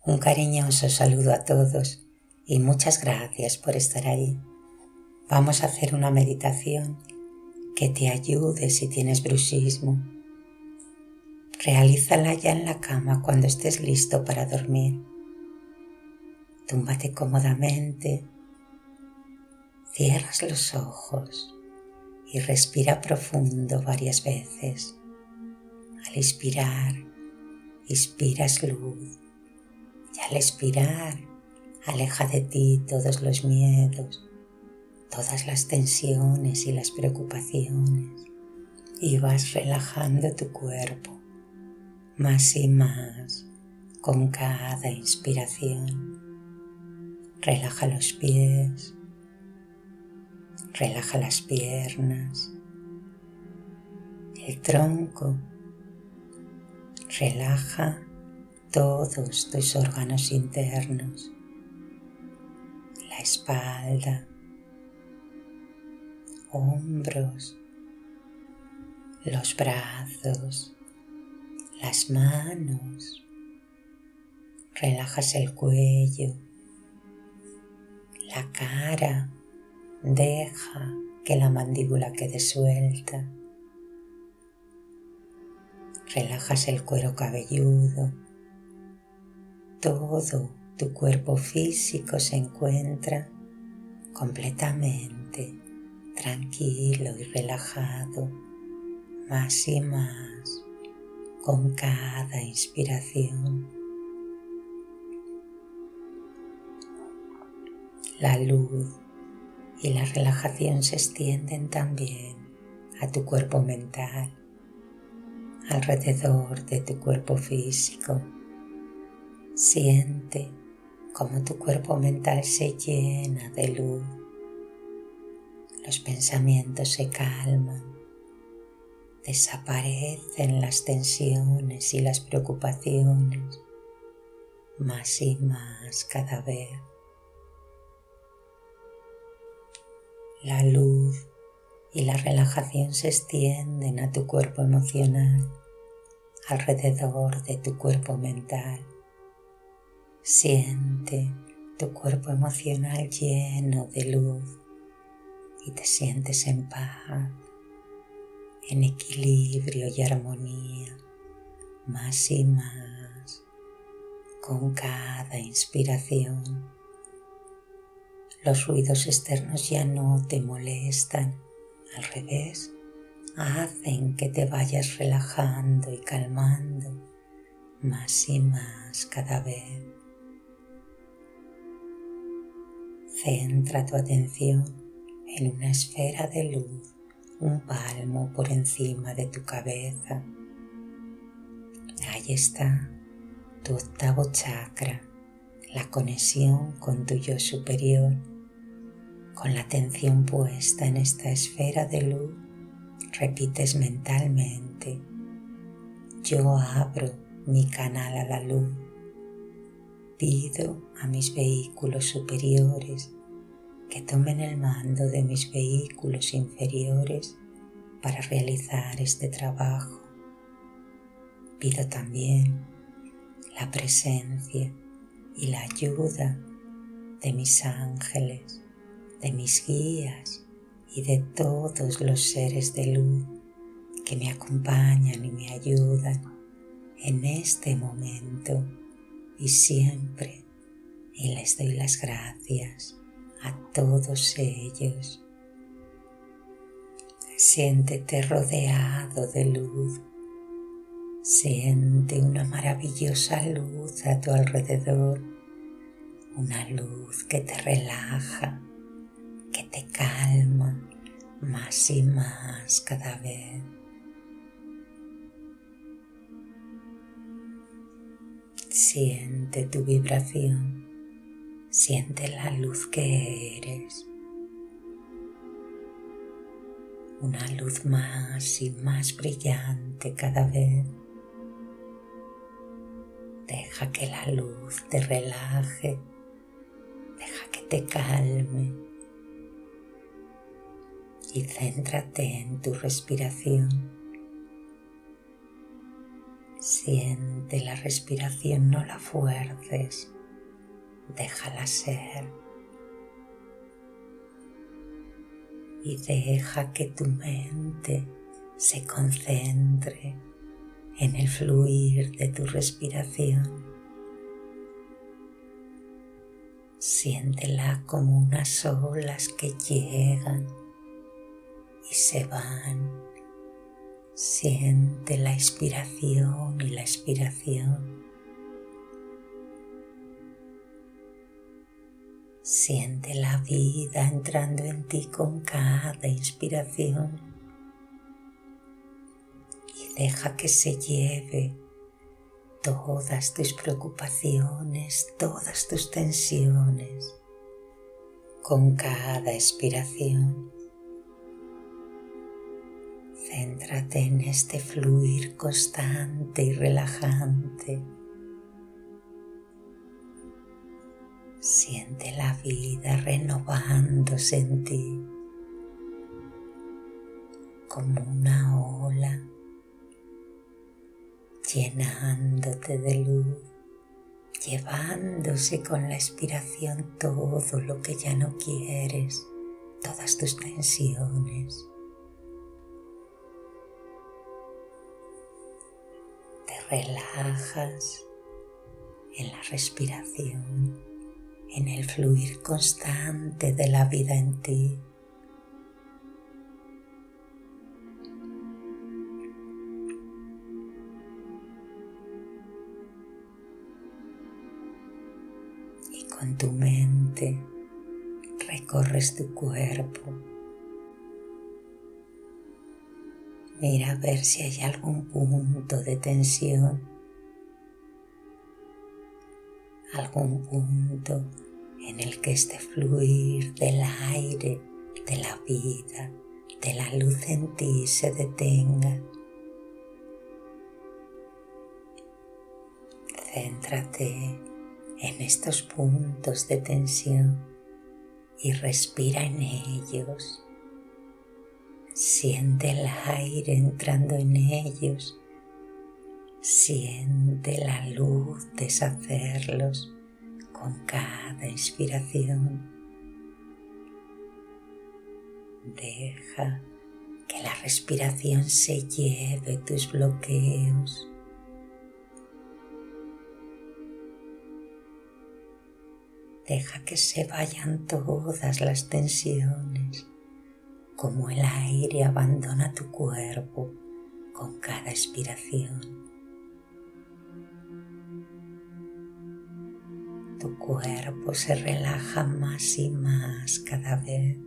Un cariñoso saludo a todos y muchas gracias por estar ahí. Vamos a hacer una meditación que te ayude si tienes bruxismo. Realízala ya en la cama cuando estés listo para dormir. Túmbate cómodamente, cierras los ojos y respira profundo varias veces. Al inspirar, inspiras luz y al expirar, aleja de ti todos los miedos, todas las tensiones y las preocupaciones y vas relajando tu cuerpo más y más con cada inspiración. Relaja los pies, relaja las piernas, el tronco, relaja todos tus órganos internos, la espalda, hombros, los brazos, las manos, relajas el cuello, la cara, deja que la mandíbula quede suelta, relajas el cuero cabelludo, todo tu cuerpo físico se encuentra completamente tranquilo y relajado, más y más con cada inspiración. La luz y la relajación se extienden también a tu cuerpo mental, alrededor de tu cuerpo físico. Siente cómo tu cuerpo mental se llena de luz. Los pensamientos se calman, desaparecen las tensiones y las preocupaciones, más y más cada vez. La luz y la relajación se extienden a tu cuerpo emocional, alrededor de tu cuerpo mental. Siente tu cuerpo emocional lleno de luz y te sientes en paz, en equilibrio y armonía, más y más con cada inspiración. Los ruidos externos ya no te molestan, al revés, hacen que te vayas relajando y calmando más y más cada vez. Centra tu atención en una esfera de luz, un palmo por encima de tu cabeza. Ahí está tu octavo chakra, la conexión con tu yo superior. Con la atención puesta en esta esfera de luz, repites mentalmente: yo abro mi canal a la luz. Pido a mis vehículos superiores que tomen el mando de mis vehículos inferiores para realizar este trabajo. Pido también la presencia y la ayuda de mis ángeles, de mis guías y de todos los seres de luz que me acompañan y me ayudan en este momento y siempre, y les doy las gracias a todos ellos. Siéntete rodeado de luz, siente una maravillosa luz a tu alrededor, una luz que te relaja, que te calma más y más cada vez. Siente tu vibración, siente la luz que eres, una luz más y más brillante cada vez. Deja que la luz te relaje, deja que te calme y céntrate en tu respiración. Siente la respiración, no la fuerces, déjala ser y deja que tu mente se concentre en el fluir de tu respiración. Siéntela como unas olas que llegan y se van. Siente la inspiración y la expiración. Siente la vida entrando en ti con cada inspiración y deja que se lleve todas tus preocupaciones, todas tus tensiones con cada expiración. Céntrate en este fluir constante y relajante. Siente la vida renovándose en ti como una ola, llenándote de luz, llevándose con la expiración todo lo que ya no quieres, todas tus tensiones. Te relajas en la respiración, en el fluir constante de la vida en ti. Y con tu mente recorres tu cuerpo. Mira a ver si hay algún punto de tensión, algún punto en el que este fluir del aire, de la vida, de la luz en ti se detenga. Céntrate en estos puntos de tensión y respira en ellos. Siente el aire entrando en ellos. Siente la luz deshacerlos con cada inspiración. Deja que la respiración se lleve tus bloqueos. Deja que se vayan todas las tensiones, como el aire abandona tu cuerpo con cada expiración. Tu cuerpo se relaja más y más cada vez.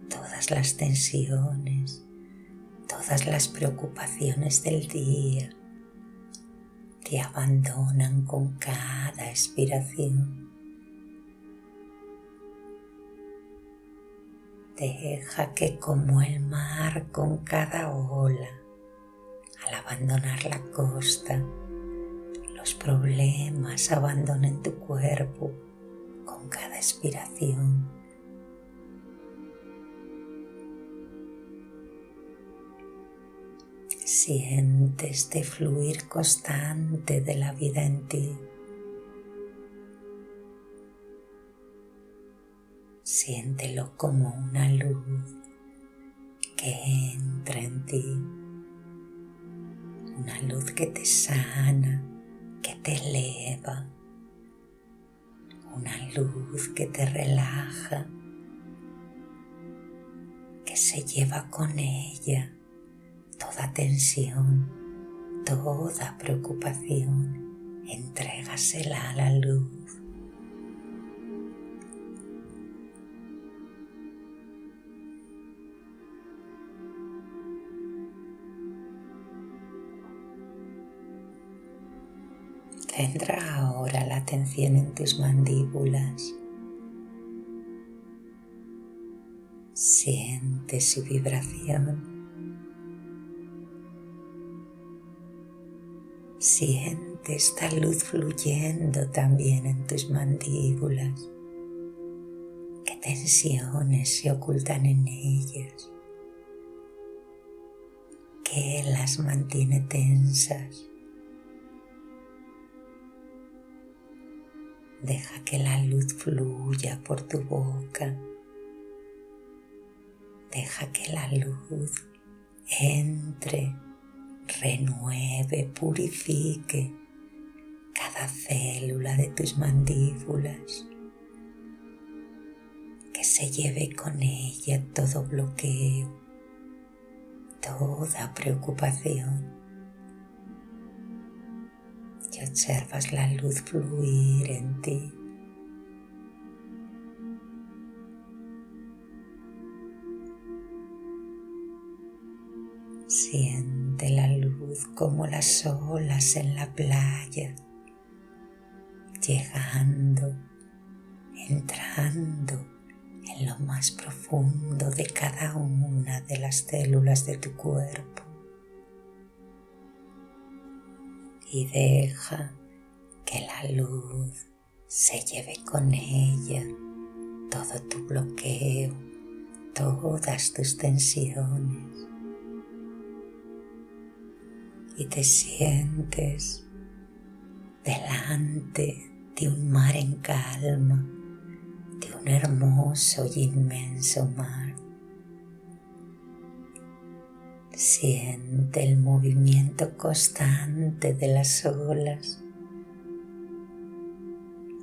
Todas las tensiones, todas las preocupaciones del día te abandonan con cada expiración. Deja que como el mar con cada ola, al abandonar la costa, los problemas abandonen tu cuerpo con cada expiración. Siente este fluir constante de la vida en ti. Siéntelo como una luz que entra en ti, una luz que te sana, que te eleva, una luz que te relaja, que se lleva con ella toda tensión, toda preocupación. Entrégasela a la luz. Centra ahora la atención en tus mandíbulas. Siente su vibración. Siente esta luz fluyendo también en tus mandíbulas. ¿Qué tensiones se ocultan en ellas? que las mantiene tensas. Deja que la luz fluya por tu boca. Deja que la luz entre, renueve, purifique cada célula de tus mandíbulas. Que se lleve con ella todo bloqueo, toda preocupación. Y observas la luz fluir en ti. Siente la luz como las olas en la playa, llegando, entrando en lo más profundo de cada una de las células de tu cuerpo. Y deja que la luz se lleve con ella todo tu bloqueo, todas tus tensiones. Y te sientes delante de un mar en calma, de un hermoso y inmenso mar. Siente el movimiento constante de las olas,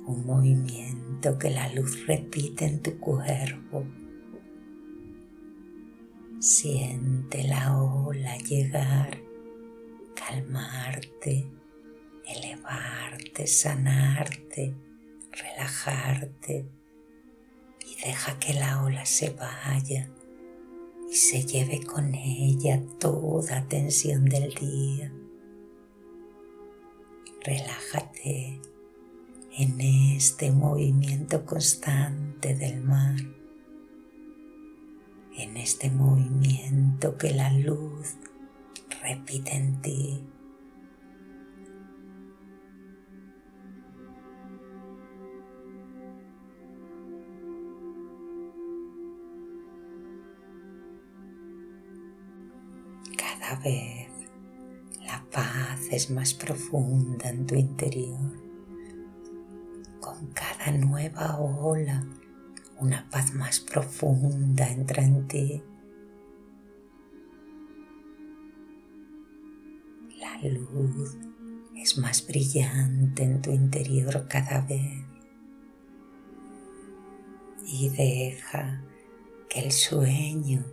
un movimiento que la luz repite en tu cuerpo. Siente la ola llegar, calmarte, elevarte, sanarte, relajarte, y deja que la ola se vaya y se lleve con ella toda tensión del día. Relájate en este movimiento constante del mar, en este movimiento que la luz repite en ti. Cada vez la paz es más profunda en tu interior. Con cada nueva ola, una paz más profunda entra en ti. La luz es más brillante en tu interior cada vez. Y deja que el sueño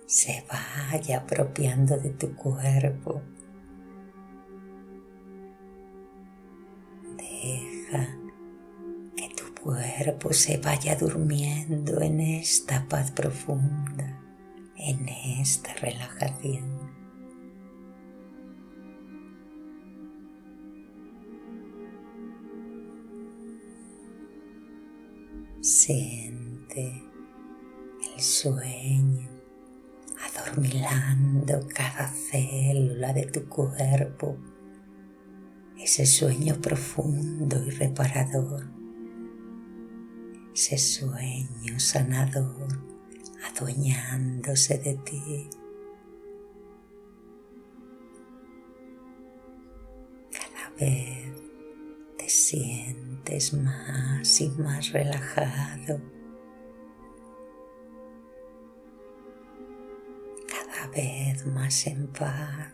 se vaya apropiando de tu cuerpo. Deja que tu cuerpo se vaya durmiendo en esta paz profunda, en esta relajación. Siente el sueño adormilando cada célula de tu cuerpo, ese sueño profundo y reparador, ese sueño sanador adueñándose de ti. Cada vez te sientes más y más relajado. Cada vez más en paz.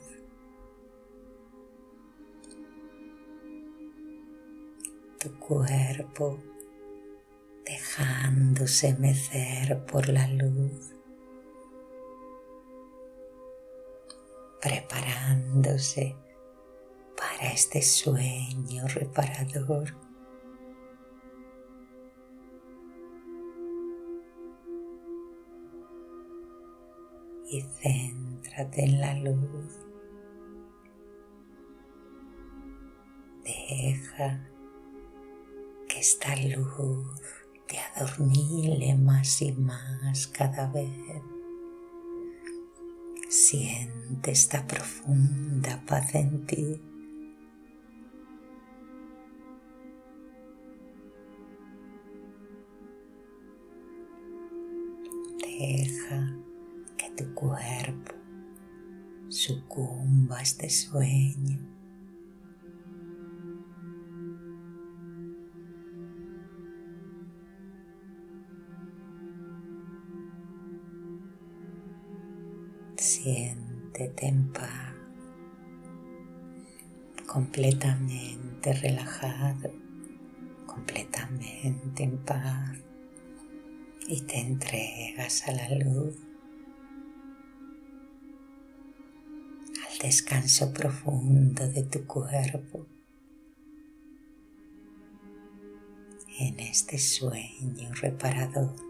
Tu cuerpo dejándose mecer por la luz, preparándose para este sueño reparador. Y céntrate en la luz. Deja que esta luz te adormile más y más cada vez. Siente esta profunda paz en ti. Deja que tu cuerpo sucumba a este sueño. Siéntete en paz, completamente relajado, completamente en paz, y te entregas a la luz, al descanso profundo de tu cuerpo, en este sueño reparador.